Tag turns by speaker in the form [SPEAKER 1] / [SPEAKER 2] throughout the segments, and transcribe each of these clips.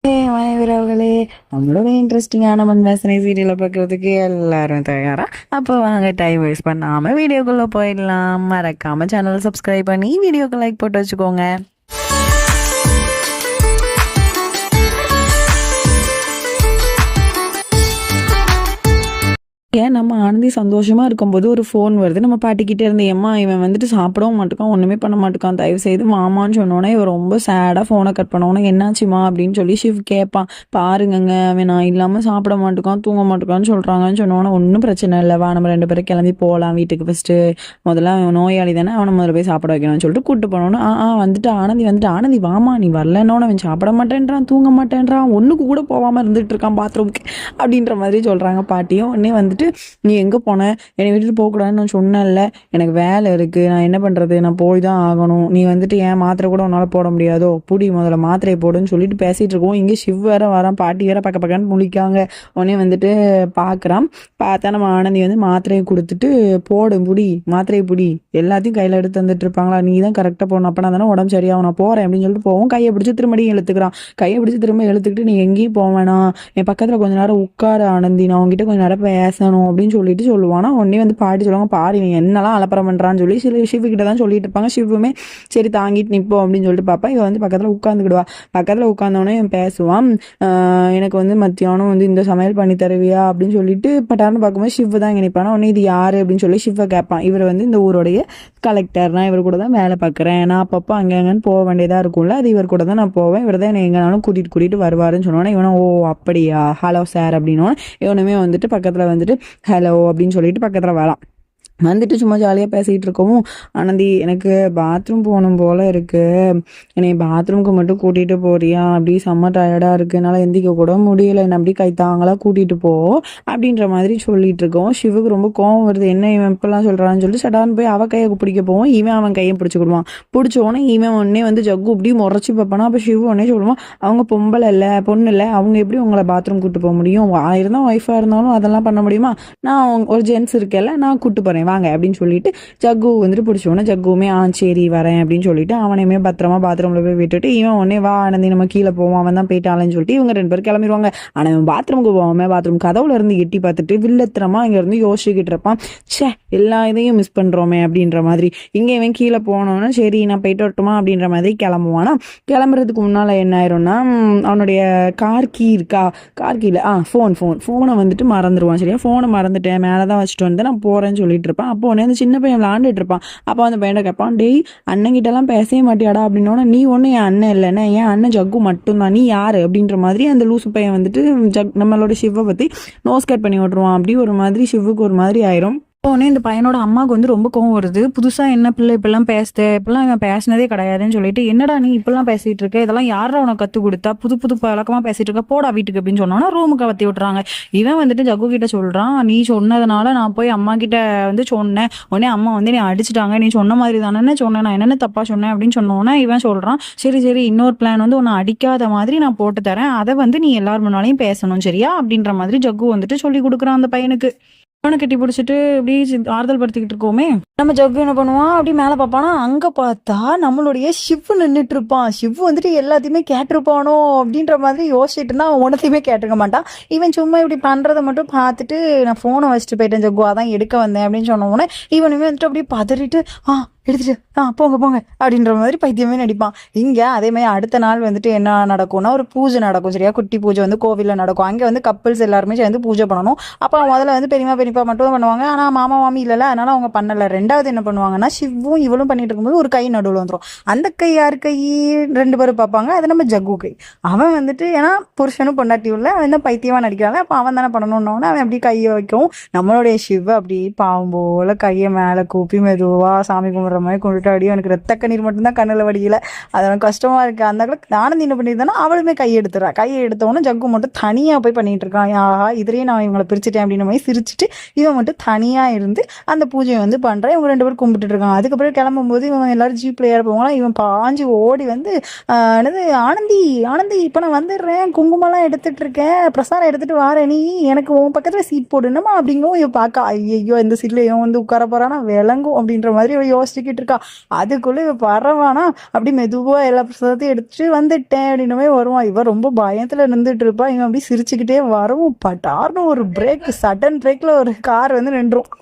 [SPEAKER 1] உறவுகளே, நம்மளோட இன்ட்ரெஸ்டிங்கான மண்வாசனை சீரியலை பார்க்கறதுக்கு எல்லாரும் தயாரா? அப்போ வாங்க டைம் வேஸ்ட் பண்ணாம வீடியோக்குள்ள போயிடலாம். மறக்காம சேனலை சப்ஸ்கிரைப் பண்ணி வீடியோக்கு லைக் போட்டு வச்சுக்கோங்க. ஏன் நம்ம ஆனந்தி சந்தோஷமா இருக்கும்போது ஒரு ஃபோன் வருது. நம்ம பாட்டிக்கிட்டே இருந்து, ஏம்மா இவன் வந்துட்டு சாப்பிடவும் மாட்டுக்கான், ஒன்றுமே பண்ண மாட்டுக்கான், தயவு செய்து மாமான்னு சொன்னோன்னே இவன் ரொம்ப சேடாக ஃபோனை கட் பண்ணோன்னே, என்னாச்சுமா அப்படின்னு சொல்லி ஷிவ் கேட்பான். பாருங்கங்க, அவன் நான் இல்லாமல் சாப்பிட மாட்டுக்கான், தூங்க மாட்டுக்கான்னு சொல்கிறாங்கன்னு சொன்னோன்னே, ஒன்றும் பிரச்சனை இல்லை, வா நம்ம 2 பேரும் கிளம்பி போகலாம் வீட்டுக்கு. ஃபஸ்ட்டு முதல்ல அவன் நோயாளி தானே, அவனை முதல்ல போய் சாப்பிட வைக்கணும்னு சொல்லிட்டு கூப்பிட்டு போனோன்னு, வந்துட்டு ஆனந்தி வாமா, நீ வரலன்னோன்னு அவன் சாப்பிட மாட்டேன்றான், தூங்க மாட்டேன்றான், ஒன்றுக்கு கூட போகாமல் இருந்துகிட்டு இருக்கான் பாத்ரூம்க்கு அப்படின்ற மாதிரி சொல்கிறாங்க பாட்டியும். உடனே வந்துட்டு, நீ எங்கே போன, என்னை விட்டுட்டு போகக்கூடாதுன்னு நான் சொன்னேன்ல, எனக்கு வேலை இருக்குது, நான் என்ன பண்ணுறது, நான் போய் தான் ஆகணும், நீ வந்துட்டு ஏன் மாத்திரை கூட உன்னால் போட முடியாதோ, புடி முதல்ல மாத்திரையை போடுன்னு சொல்லிட்டு பேசிகிட்டு இருக்கோம். இங்கே ஷிவ் வேற வரான், பாட்டி வேற பக்கன்னு முழிக்காங்க. உடனே வந்துட்டு பார்க்குறான். பார்த்தா நம்ம ஆனந்தி வந்து மாத்திரையை கொடுத்துட்டு, போடு புடி மாத்திரையை புடி, எல்லாத்தையும் கையில் எடுத்து வந்துட்டு இருப்பாங்களா, நீ தான் கரெக்டாக போகணும், அப்போ நான் தானே உடம்பு சரியாகும், நான் போகிறேன் அப்படின்னு சொல்லிட்டு போவோம். கையை பிடிச்சி திரும்படியும் இழுத்துக்கிறான். கையை பிடிச்சி திரும்ப இழுத்துக்கிட்டு, நீ எங்கேயும் போவேனா, என் பக்கத்தில் கொஞ்ச நேரம் உட்கார ஆனந்தி, நான் உங்ககிட்ட கொஞ்சம் நேரம் பேசணும் அப்படின்னு சொல்லிட்டு சொல்லுவானா. உடனே வந்து பாட்டி சொல்லுவாங்க, பாரு இவன் என்னெல்லாம் அலப்பறம் பண்ணுறான்னு சொல்லி சிவகிட்ட தான் சொல்லிட்டு இருப்பாங்க. சிவுமே சரி தாங்கிட்டு நிற்போம் அப்படின்னு சொல்லிட்டு பார்ப்பா. இவன் வந்து பக்கத்தில் உட்காந்துக்கிடுவா. பக்கத்தில் உட்காந்தோடனே இவன் பேசுவான், எனக்கு வந்து மத்தியானம் வந்து இந்த சமையல் பண்ணி தருவியா அப்படின்னு சொல்லிட்டு பட்டார்னு பார்க்கும்போது ஷிவ் தான் இங்கே நிற்பானா. உடனே இது யார் அப்படின்னு சொல்லி ஷிவ்வை கேட்பான். இவர் வந்து இந்த ஊருடைய கலெக்டர், நான் இவர் கூட தான் வேலை பார்க்குறேன், நான் அப்பப்போ அங்கே எங்கன்னு போக வேண்டியதாக இருக்கும்ல, அது இவர் கூட தான் நான் போவேன், இவர் தான் என்னை எங்கேனாலும் கூட்டிகிட்டு வருவாருன்னு சொன்னோன்னே இவனை, ஓ அப்படியா, ஹலோ சார் அப்படின்னோன்னு இவனுமே வந்துட்டு பக்கத்தில் வந்துட்டு ஹலோ அப்படின்னு சொல்லிட்டு பக்கத்தில் வரலாம். வந்துட்டு சும்மா ஜாலியாக பேசிகிட்டு இருக்கவும், ஆனந்தி எனக்கு பாத்ரூம் போகணும் போல் இருக்குது, என்னை பாத்ரூமுக்கு மட்டும் கூட்டிகிட்டு போறியா, அப்படி செம்ம டயர்டாக இருக்குது, என்னால் எந்திக்க கூட முடியலை, என்ன அப்படி கைத்தாங்களாக கூட்டிகிட்டு போ அப்படின்ற மாதிரி சொல்லிட்டு இருக்கோம். ஷிவுக்கு ரொம்ப கோவம் வருது, என்ன இவன் இப்பெல்லாம் சொல்கிறான்னு சொல்லிட்டு சடான்னு போய் அவன் கையை பிடிக்க போவோம். இவன் அவன் கையை பிடிச்சிக்கிடுவான். பிடிச்சோடனே இவன் உடனே வந்து ஜக்கு இப்படி முறைச்சி பார்ப்பானா. அப்போ ஷிவு உடனே சொல்லுவான், அவங்க பொம்பளை இல்லை பொண்ணு இல்லை, அவங்க எப்படி உங்களை பாத்ரூம் கூப்பிட்டு போக முடியும், ஆயிருந்தால் ஒய்ஃபாக இருந்தாலும் அதெல்லாம் பண்ண முடியுமா, நான் ஒரு ஜென்ஸ் இருக்கேல்ல, நான் கூப்பிட்டு போகிறேன் வாங்க அப்படின்னு சொல்லிட்டு ஜக்கு வந்துட்டு பிடிச்சோன்னே ஜக்குமே சரி வரேன் அப்படின்னு சொல்லிட்டு அவனையுமே பத்திரமா பாத்ரூம்ல போய் விட்டுட்டு, இவன் உடனே வா ஆனந்தி நம்ம கீழே போவோம், அவன் தான் போயிட்டாலன்னு சொல்லிட்டு இவங்க 2 பேரும் கிளம்பிடுவாங்க. ஆனால் இவன் பாத்ரூமுக்கு போவாம பாத்ரூம் கதவுல இருந்து எட்டி பார்த்துட்டு வில்லத்திரமா இங்க இருந்து யோசிச்சுக்கிட்டு இருப்பான். சே, எல்லா இதையும் மிஸ் பண்றோமே அப்படின்ற மாதிரி. இங்க இவன் கீழே போனோன்னா சரி நான் போயிட்டு வரட்டுமா அப்படின்ற மாதிரி கிளம்புவானா. கிளம்புறதுக்கு முன்னால என்ன ஆயிரும்னா, அவனுடைய கார் கீ இருக்கா, கார் கீழே ஃபோனை வந்துட்டு மறந்துடுவான். சரியா, ஃபோனை மறந்துட்டேன், மேலதான் வச்சுட்டு வந்து நான் போறேன்னு சொல்லிட்டு இருப்பான். அப்போ உடனே அந்த சின்ன பையன் விளாண்டுட்டு இருப்பான். அப்போ அந்த பையனை கேட்பான், டேய் அண்ணங்கிட்டலாம் பேசவே மாட்டியாடா அப்படின்னோன்னா, நீ ஒன்று என் அண்ணன் இல்லைன்னா என் அண்ணன் ஜக்கு மட்டும்தான், நீ யாரு அப்படின்ற மாதிரி அந்த லூசு பையன் வந்துட்டு நம்மளோட ஷிவை பற்றி நோஸ் கட் பண்ணி விட்டுருவான். அப்படி ஒரு மாதிரி ஷிவுக்கு ஒரு மாதிரி ஆயிரும். உடனே இந்த பையனோட அம்மாவுக்கு வந்து ரொம்ப கோவம் வருது. புதுசாக என்ன பிள்ளை இப்பெல்லாம் பேசுது, இப்பெல்லாம் இவன் பேசினதே கிடையாதுன்னு சொல்லிட்டு, என்னடா நீ இப்பெல்லாம் பேசிட்டு இருக்க, இதெல்லாம் யாரா உனக்கு கற்றுக் கொடுத்தா, புது பழக்கமாக பேசிட்டு இருக்க, போடா வீட்டுக்கு அப்படின்னு சொன்னோன்னா ரூமுக்கு வத்தி விட்டுறாங்க. இவன் வந்துட்டு ஜக்கு கிட்ட சொல்கிறான், நீ சொன்னதுனால நான் போய் அம்மா கிட்ட வந்து சொன்னேன், உடனே அம்மா வந்து நீ அடிச்சுட்டாங்க, நீ சொன்ன மாதிரி தானே சொன்னேன், நான் என்னென்ன தப்பா சொன்னேன் அப்படின்னு சொன்னோன்னே இவன் சொல்கிறான், சரி இன்னொரு பிளான் வந்து உன்னை அடிக்காத மாதிரி நான் போட்டு தரேன், அதை வந்து நீ எல்லார் முன்னாலையும் பேசணும் சரியா அப்படின்ற மாதிரி ஜக்கு வந்துட்டு சொல்லி கொடுக்குறான் அந்த பையனுக்கு. அவனை கட்டி பிடிச்சிட்டு இப்படி ஆறுதல் படுத்திக்கிட்டு இருக்கோமே, நம்ம ஜக்கு என்ன பண்ணுவான், அப்படி மேலே பார்ப்பானா, அங்கே பார்த்தா நம்மளுடைய ஷிவ் நின்றுட்டு இருப்பான். ஷிவ் வந்துட்டு எல்லாத்தையுமே கேட்டிருப்பானோ அப்படின்ற மாதிரி யோசிச்சுட்டு இருந்தா, அவன் உனத்தையுமே கேட்டிருக்க மாட்டான். இவன் சும்மா இப்படி பண்ணுறதை மட்டும் பார்த்துட்டு, நான் ஃபோனை வச்சுட்டு போயிட்டேன் ஜக்கு, அதான் எடுக்க வந்தேன் அப்படின்னு சொன்ன உடனே இவனுமே வந்துட்டு அப்படியே பதறிட்டு, எடுத்துட்டு போங்க அப்படின்ற மாதிரி பைத்தியமே நடிப்பான். இங்கே அதே மாதிரி அடுத்த நாள் வந்துட்டு என்ன நடக்கும்னா, ஒரு பூஜை நடக்கும் சரியா, குட்டி பூஜை வந்து கோவிலில் நடக்கும். அங்கே வந்து கப்பிள்ஸ் எல்லாருமே சேர்ந்து பூஜை பண்ணணும். அப்போ முதல்ல வந்து பெரியப்பா மட்டும் பண்ணுவாங்க, ஆனால் மாமா மாமி இல்லைல்ல, அதனால அவங்க பண்ணலை. ரெண்டாவது என்ன பண்ணுவாங்கன்னா, ஷிவும் இவளும் பண்ணிட்டு இருக்கும்போது ஒரு கை நடுவில் வந்துடும். அந்த கை யார் கை, 2 பேரும் பார்ப்பாங்க, அது நம்ம ஜக்கு கை. அவன் வந்துட்டு ஏன்னா புருஷனும் பொண்டாட்டி உள்ள, அவன் தான் பைத்தியமாக நடிக்கிறாங்க, அப்போ அவன் தானே பண்ணணும்னு அவன் அப்படி கையை வைக்கவும், நம்மளுடைய ஷிவ் அப்படி பாவம் போல கையை மேலே கூப்பி மெதுவாக சாமி கும்பிட்ற மாதிரி கொண்டுட்டு அடியும். எனக்கு ரத்த கண்ணீர் மட்டும்தான் கண்ணில் வடியல, அதெல்லாம் கஷ்டமா இருக்கு. அந்த ஆனந்தி என்ன பண்ணியிருந்தானா, அவளுமே கையை எடுத்தவொன்னே ஜக்கு மட்டும் தனியாக போய் பண்ணிட்டு இருக்கான். ஆஹா, இதுலேயே நான் இவங்களை பிரிச்சுட்டேன் அப்படின்ற மாதிரி சிரிச்சுட்டு இவன் மட்டும் தனியாக இருந்து அந்த பூஜையை வந்து பண்ணுறான். இவங்க 2 பேரும் கும்பிட்டுட்டு இருக்கான். அதுக்கப்புறம் கிளம்பும்போது இவங்க எல்லாரும் ஜீப்ல ஏற போவாங்களா, இவன் பாஞ்சு ஓடி வந்து என்னது, ஆனந்தி இப்போ நான் வந்துடுறேன், குங்குமம்லாம் எடுத்துட்டு இருக்கேன், பிரசாரம் எடுத்துட்டு வாரேன், நீ எனக்கு உன் பக்கத்தில் சீட் போடுனமா அப்படிங்கவும் இவன் பார்க்க, ஐயோ இந்த சீட்ல இவன் வந்து உட்கார போறானா விளங்கும் அப்படின்ற மாதிரி இவன் யோசிச்சுக்கிட்டு போய்கிட்டு இருக்கா. அதுக்குள்ள இவ பரவானா அப்படி மெதுவா எல்லா பிரசாதத்தையும் எடுத்துட்டு வந்துட்டேன் அப்படின்னவே வருவான். இவன் ரொம்ப பயத்துல இருந்துட்டு இருப்பா. இவன் அப்படி சிரிச்சுக்கிட்டே வரவும் பட்டார்னு ஒரு பிரேக், சடன் பிரேக்ல ஒரு கார் வந்து நின்றும்.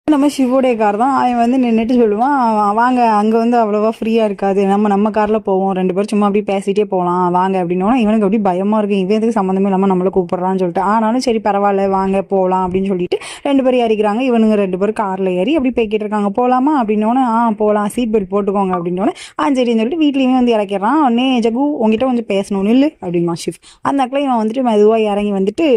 [SPEAKER 1] நம்ம சிவோடைய கார் தான். அவன் வந்து நின்றுட்டு சொல்லுவான், வாங்க அங்கே வந்து அவ்வளோவா ஃப்ரீயாக இருக்காது, நம்ம காரில் போவோம், 2 பேரும் சும்மா அப்படியே பேசிகிட்டே போகலாம் வாங்க அப்படின்னோன்னா இவனுக்கு அப்படி பயமாக இருக்கும். இவன் எதுக்கு சம்மந்தமே இல்லாமல் நம்மளை கூப்பிட்றான்னு சொல்லிட்டு, ஆனாலும் சரி பரவாயில்ல வாங்க போகலாம் அப்படின்னு சொல்லிட்டு 2 பேரும் ஏறிக்கிறாங்க. இவனுங்க 2 பேரும் காரில் ஏறி அப்படி போய்கிட்டு இருக்காங்க. போகலாமா அப்படின்னோன்னே போகலாம், சீட் பெல்ட் போட்டுக்கோங்க அப்படின்னோடனே சரின்னு சொல்லிட்டு வீட்லேயுமே வந்து இறக்கிறான். உடனே ஜகு உங்ககிட்ட கொஞ்சம் பேசணும் இல்லை அப்படிமா ஷிஃப். அந்த அக்கில் இவன் வந்துட்டு மெதுவாக இறங்கி வந்துட்டு,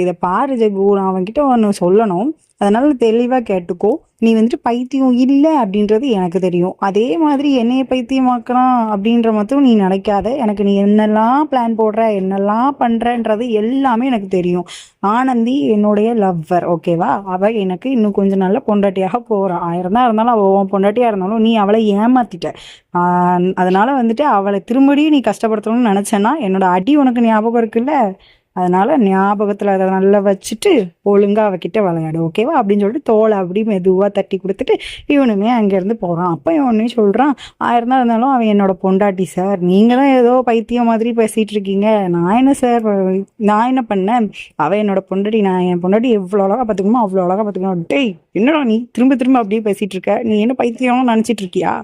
[SPEAKER 1] இதை பாரு ஜகு, நான் அவன்கிட்ட ஒன்று சொல்லணும், அதனால தெளிவாக கேட்டுக்கோ. நீ வந்துட்டு பைத்தியம் இல்லை அப்படின்றது எனக்கு தெரியும். அதே மாதிரி என்னைய பைத்தியமாக்குறான் அப்படின்ற மட்டும் நீ நினைக்காத. எனக்கு நீ என்னெல்லாம் பிளான் போடுற, என்னெல்லாம் பண்ணுறன்றது எல்லாமே எனக்கு தெரியும். ஆனந்தி என்னுடைய லவ்வர், ஓகேவா? அவள் எனக்கு இன்னும் கொஞ்சம் நாள்ல பொண்டாட்டியாக போகிறான். 1000 தான் இருந்தாலும் அவள் பொண்டாட்டியாக இருந்தாலும் நீ அவளை ஏமாத்திட்ட. அதனால வந்துட்டு அவளை திரும்படியும் நீ கஷ்டப்படுத்தணும்னு நினச்சேன்னா என்னோட அடி உனக்கு ஞாபகம் இருக்குல்ல, அதனால ஞாபகத்தில் அதை நல்லா வச்சுட்டு ஒழுங்கா அவகிட்ட விளையாடு, ஓகேவா அப்படின்னு சொல்லிட்டு தோலை அப்படி மெதுவாக தட்டி கொடுத்துட்டு இவனுமே அங்கேருந்து போகிறான். அப்போ இவனே சொல்கிறான், 1000 தான் இருந்தாலும் அவன் என்னோட பொண்டாட்டி சார், நீங்கள் தான் ஏதோ பைத்தியம் மாதிரி பேசிகிட்டு இருக்கீங்க. நான் என்ன சார், நான் என்ன பண்ணேன், அவன் என்னோட பொண்டாட்டி, நான் என் பொண்டாட்டி எவ்வளோ அழகாக பார்த்துக்கணுமோ அவ்வளோ அழகாக பார்த்துக்கணும். டேய் என்னடா நீ திரும்ப திரும்ப அப்படியே பேசிகிட்டு இருக்க, நீ என்ன பைத்தியம்னு நினச்சிட்டு இருக்கியா,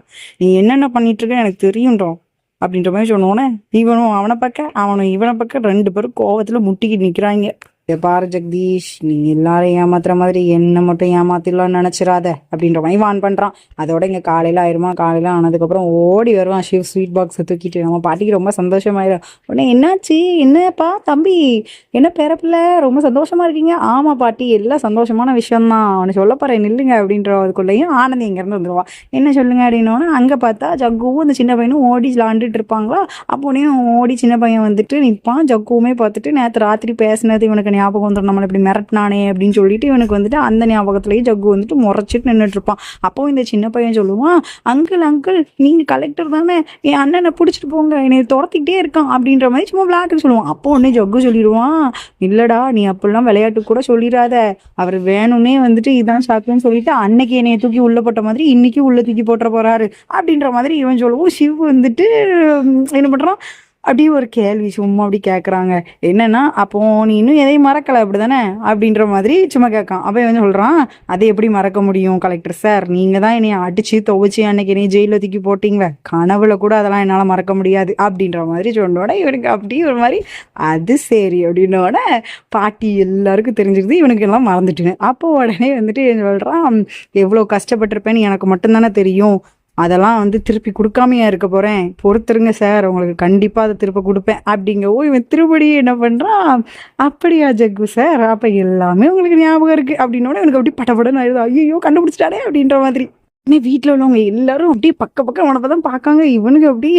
[SPEAKER 1] நீ என்னென்ன பண்ணிட்டு இருக்க எனக்கு தெரியுன்றோம் அப்படின்ற மாதிரி சொன்னோன்னே இவனும் அவனை பக்க அவனும் இவனை பக்க 2 பேரும் கோவத்தில் முட்டிக்கிட்டு நிற்கிறாங்க. பாரு ஜெகதீஷ், நீ எல்லாரும் ஏமாத்துற மாதிரி என்ன மட்டும் ஏமாத்திடலாம்னு நினைச்சிடாத அப்படின்ற மாதிரி வான் பண்றான். அதோட இங்க காலையில ஆயிருமா, காலையில ஆனதுக்கப்புறம் ஓடி வருவான் ஷிவ் ஸ்வீட் பாக்ஸை தூக்கிட்டு. நம்ம பாட்டிக்கு ரொம்ப சந்தோஷமாயிடும். உடனே என்னாச்சு, என்னப்பா தம்பி, என்ன பேரப்பில்ல ரொம்ப சந்தோஷமா இருக்கீங்க? ஆமா பாட்டி, எல்லாம் சந்தோஷமான விஷயம்தான், அவனை சொல்ல போறேன் நில்லுங்க அப்படின்ற அதுக்குள்ளேயும் ஆனந்தி இங்கேருந்து வந்துடுவான். என்ன சொல்லுங்க அப்படின்னோன்னா அங்கே பார்த்தா ஜக்குவும் அந்த சின்ன பையனும் ஓடி விளாண்டுட்டு இருப்பாங்களா. அப்போனையும் ஓடி சின்ன பையன் வந்துட்டு நிற்பான். ஜக்குவுமே பார்த்துட்டு நேற்று ராத்திரி பேசினது இவனுக்கு ஞாபகம் வந்துடும், நம்மளை இப்படி மிரட்டினானே அப்படின்னு சொல்லிட்டு இவனுக்கு வந்துட்டு அந்த ஞாபகத்திலேயே ஜக்கு வந்துட்டு முறைச்சிட்டு நின்றுட்டு இருப்பான். அப்போ இந்த சின்ன பையன் சொல்லுவான், அங்கிள் அங்கிள் நீங்க கலெக்டர் தானே, என் அண்ணனை பிடிச்சிட்டு போங்க, என்னை துரத்திக்கிட்டே இருக்கான் அப்படின்ற மாதிரி சும்மா விளையாட்டுக்கு சொல்லுவான். அப்போ உடனே ஜக்கு சொல்லிடுவான், இல்லடா நீ அப்படிலாம் விளையாட்டு கூட சொல்லிடாத, அவர் வேணும்னே வந்துட்டு இதான் சாக்குன்னு சொல்லிட்டு அன்னைக்கு என்னைய தூக்கி உள்ள போட்ட மாதிரி இன்னைக்கு உள்ள தூக்கி போட்டுற போறாரு அப்படின்ற மாதிரி இவன் சொல்லுவோம். சிவ் வந்துட்டு என்ன பண்றான், அப்படி ஒரு கேள்வி சும்மா அப்படி கேட்குறாங்க. என்னன்னா அப்போ நீ இன்னும் எதையும் மறக்கலை அப்படி தானே அப்படின்ற மாதிரி சும்மா கேட்கான். அப்போ வந்து சொல்கிறான், அதை எப்படி மறக்க முடியும் கலெக்டர் சார், நீங்கள் தான் என்னை அடித்து துவைச்சி அன்னைக்கு என்னை ஜெயிலில் தூக்கி போட்டிங்க, கனவுல கூட அதெல்லாம் என்னால் மறக்க முடியாது அப்படின்ற மாதிரி சொன்னோட இவனுக்கு அப்படி ஒரு மாதிரி அது சரி அப்படின்னோட பாட்டி எல்லாருக்கும் தெரிஞ்சிருது, இவனுக்கு எல்லாம் மறந்துட்டுன்னு. அப்போ உடனே வந்துட்டு சொல்கிறான், எவ்வளோ கஷ்டப்பட்டிருப்பேன்னு எனக்கு மட்டும்தானே தெரியும், அதெல்லாம் வந்து திருப்பி கொடுக்காமையா இருக்க போறேன், பொறுத்துருங்க சார், உங்களுக்கு கண்டிப்பா அதை திருப்ப கொடுப்பேன் அப்படிங்கவும் இவன் திருப்படி என்ன பண்றான், அப்படியா ஜக்கு சார், அப்ப எல்லாமே உங்களுக்கு ஞாபகம் இருக்கு அப்படின்னோட எனக்கு அப்படி படப்படன்னு ஆயிடுது. ஐயோ கண்டுபிடிச்சிட்டானே அப்படின்ற மாதிரி. வீட்டில் உள்ளவங்க எல்லாரும் அப்படியே பக்கம் அவனை தான் பார்க்காங்க. இவனுக்கு அப்படி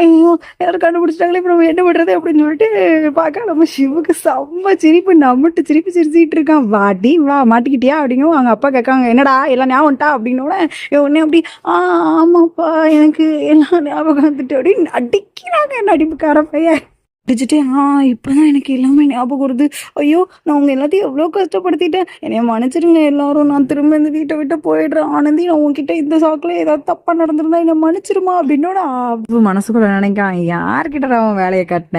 [SPEAKER 1] ஐயோ யாரும் கண்டுபிடிச்சிட்டாங்களே, இப்போ நம்ம என்ன பண்றது அப்படின்னு சொல்லிட்டு பார்க்க நம்ம சிவுக்கு செம்ம சிரிப்பு, நம்மட்டு சிரிப்பு சிரிச்சிட்டு இருக்கான். வாட்டி வா மாட்டிக்கிட்டியா அப்படிங்கும். அவங்க அப்பா கேட்காங்க, என்னடா எல்லாம் ஞாபகம்ட்டா அப்படின்னோட உடனே அப்படி ஆமாப்பா எனக்கு எல்லாம் ஞாபகம் வந்துட்டு அப்படின்னு அடிக்கிறாங்க நடிப்புக்கார பையன். அடிச்சுட்டு இப்போதான் எனக்கு எல்லாமே ஞாபகம் வருது, ஐயோ நான் உங்க எல்லாத்தையும் எவ்வளோ கஷ்டப்படுத்திட்டேன், என்னைய மன்னிச்சிருங்க எல்லாரும், நான் திரும்ப இந்த வீட்டை விட்டு போயிடுறேன், ஆனந்தி நான் உங்ககிட்ட இந்த சாக்கில் ஏதாவது தப்பா நடந்திருந்தா என்னை மன்னிச்சிருமா அப்படின்னோட மனசுக்குள்ள நினைக்கான், யார்கிட்ட அவன் வேலையை கட்ட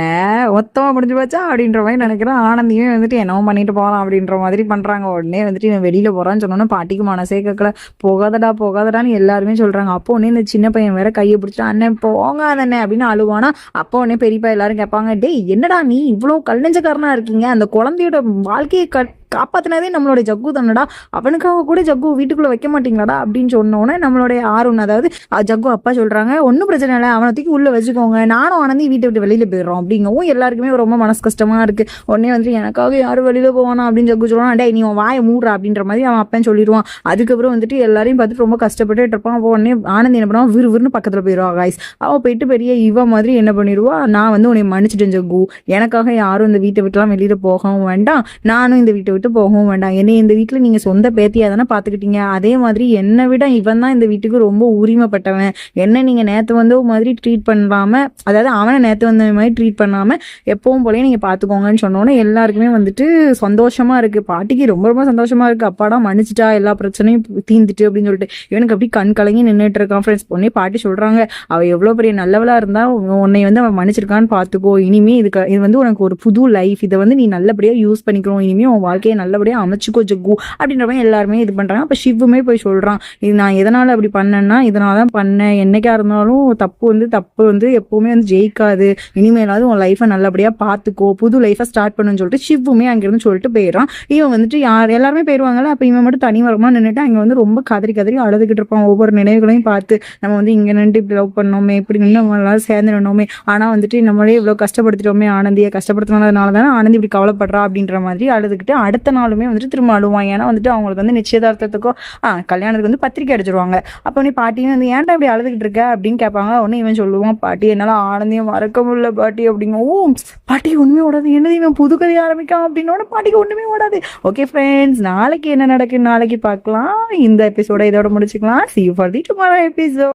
[SPEAKER 1] மொத்தமாக முடிஞ்சு போச்சா அப்படின்ற மாதிரி நினைக்கிறான். ஆனந்தியுமே வந்துட்டு என்னவோ பண்ணிட்டு போகலாம் அப்படின்ற மாதிரி பண்றாங்க. உடனே வந்துட்டு இவன் வெளியில போறான்னு சொன்னோன்னா பாட்டிக்கு மனசே கேட்கல, போகாதடா போகாதடான்னு எல்லாருமே சொல்றாங்க. அப்போ உடனே இந்த சின்ன பையன் வேற கையை பிடிச்சிட்டு அண்ணன் போகாதண்ணே அப்படின்னு அழுவானா. அப்போ உடனே பெரியப்பா எல்லாரும் கேட்பாங்க, டேய் என்னடா நீ இவ்வளோ கல்லஞ்சக்காரனா இருக்கீங்க, அந்த குழந்தையோட வாழ்க்கையை காப்பாத்தினதே நம்மளுடைய ஜக்கு தானடா, அவனுக்காக கூட ஜக்கு வீட்டுக்குள்ள வைக்க மாட்டீங்களாடா அப்படின்னு சொன்னோன்னே நம்மளுடைய ஆர்வம், அதாவது ஜக்கு அப்பா சொல்றாங்க, ஒன்றும் பிரச்சனை இல்லை அவனை தூக்கி உள்ள வச்சுக்கோங்க, நானும் ஆனந்தி வீட்டை விட்டு வெளியில போயிடுறோம் அப்படிங்கவும் எல்லாருக்குமே ரொம்ப மனசு கஷ்டமா இருக்கு. உடனே வந்து எனக்காக யாரும் வெளியில போவானா அப்படின்னு ஜக்கு சொல்லுவான். டே நீ வாயை மூடுறா அப்படின்ற மாதிரி அவன் அப்பன் சொல்லிடுவான். அதுக்கப்புறம் வந்துட்டு எல்லாரையும் பார்த்துட்டு ரொம்ப கஷ்டப்பட்டு இருப்பான். அப்போ உடனே ஆனந்தி என்ன பண்ணுவான், விறுவிறுன்னு பக்கத்துல போயிடுவா காய்ஸ். அவன் போயிட்டு பெரிய இவ மாதிரி என்ன பண்ணிடுவா, நான் வந்து உன்னை மன்னிச்சிட்டேன் ஜக்கு, எனக்காக யாரும் இந்த வீட்டை விட்டுலாம் வெளியில போகவும் வேண்டாம், நானும் இந்த வீட்டை
[SPEAKER 2] விட்டு போகவும் வேண்டாம். என்னை இந்த வீட்டில் நீங்கள் சொந்த பேத்தியாக தானே பார்த்துக்கிட்டீங்க, அதே மாதிரி என்னை விட இவன் தான் இந்த வீட்டுக்கு ரொம்ப உரிமைப்பட்டவன். என்ன நீங்கள் நேற்று வந்த மாதிரி ட்ரீட் பண்ணாமல், அதாவது அவனை நேற்று வந்த மாதிரி ட்ரீட் பண்ணாமல் எப்பவும் போலயே நீங்கள் பார்த்துக்கோங்கன்னு சொன்னோன்னே எல்லாருக்குமே வந்துட்டு சந்தோஷமாக இருக்குது. பாட்டிக்கு ரொம்ப ரொம்ப சந்தோஷமாக இருக்குது. அப்பாடா மன்னிச்சிட்டா, எல்லா பிரச்சனையும் தீந்துட்டு அப்படின்னு சொல்லிட்டு இவனுக்கு அப்படி கண் கலங்கி நின்றுட்டு இருக்கான். ஃப்ரெண்ட்ஸ் பொண்ணே பாட்டி சொல்கிறாங்க, அவள் எவ்வளோ பெரிய நல்லவளாக இருந்தால் உன்னை வந்து அவன் மன்னிச்சிருக்கான்னு பார்த்துக்கோ. இனிமே இது வந்து உனக்கு ஒரு புது லைஃப், இதை வந்து நீ நல்லபடியாக யூஸ் பண்ணிக்கிறோம், இனிமேல் உன் வாழ்க்கையை நல்லபடியாக அமைச்சுக்கோ ஜக்கு அப்படின்ற மாதிரி எல்லாருமே இது பண்ணுறாங்க. அப்போ ஷிவுமே போய் சொல்கிறான், இது நான் எதனால் அப்படி பண்ணேன்னா இதனால தான் பண்ணேன், என்னைக்கா இருந்தாலும் தப்பு வந்து எப்போவுமே வந்து ஜெயிக்காது, இனிமேலாவது உன் லைஃப்பை நல்லபடியாக பார்த்துக்கோ, புது லைஃப்பை ஸ்டார்ட் பண்ணுன்னு சொல்லிட்டு ஷிவுமே அங்கேருந்து சொல்லிட்டு போயிடுறான். இவன் வந்துட்டு எல்லாருமே போயிடுவாங்கல்ல, அப்போ இவன் மட்டும் தனி வரமா நின்றுட்டு அங்கே வந்து ரொம்ப கதறி அழுதுகிட்டு இருப்பான். ஒவ்வொரு நினைவுகளையும் பார்த்து நம்ம வந்து இங்கே நின்று இப்படி லவ் பண்ணோமே, இப்படி நின்று நம்மளால சேர்ந்து நின்னோமே, ஆனால் வந்துட்டு நம்மளே இவ்வளோ கஷ்டப்படுத்திட்டோமே, ஆனந்தியை கஷ்டப்படுத்தினதுனால தானே ஆனந்தி இப்படி கவலைப்படுறா அப்படின்ற மாதிரி அழுதுகிட்டு அடுத்த நாளுமே வந்துட்டு திரும்ப அழுவான். ஏன்னா வந்துட்டு அவங்களுக்கு வந்து நிச்சயதார்த்தத்துக்கோ கல்யாணத்துக்கு வந்து பத்திரிக்கை அடிச்சிருவாங்க. அப்போ நீ பாட்டியும் வந்து ஏன்டா இப்படி அழுதுகிட்டு இருக்க அப்படின்னு கேட்பாங்க. உடனே இவன் சொல்லுவான், பாட்டி என்னால் ஆனந்தியம் மறக்க முடியல பாட்டி அப்படிங்க. ஓ பாட்டிக்கு ஒன்றுமே ஓடாது, என்னது இவன் புது கதையை ஆரம்பிக்கான் அப்படின்னோட பாட்டிக்கு ஒன்றுமே ஓடாது. ஓகே ஃப்ரெண்ட்ஸ், நாளைக்கு என்ன நடக்குன்னு நாளைக்கு பார்க்கலாம். இந்த எபிசோட இதோட முடிச்சுக்கலாம். See you for the tomorrow episode.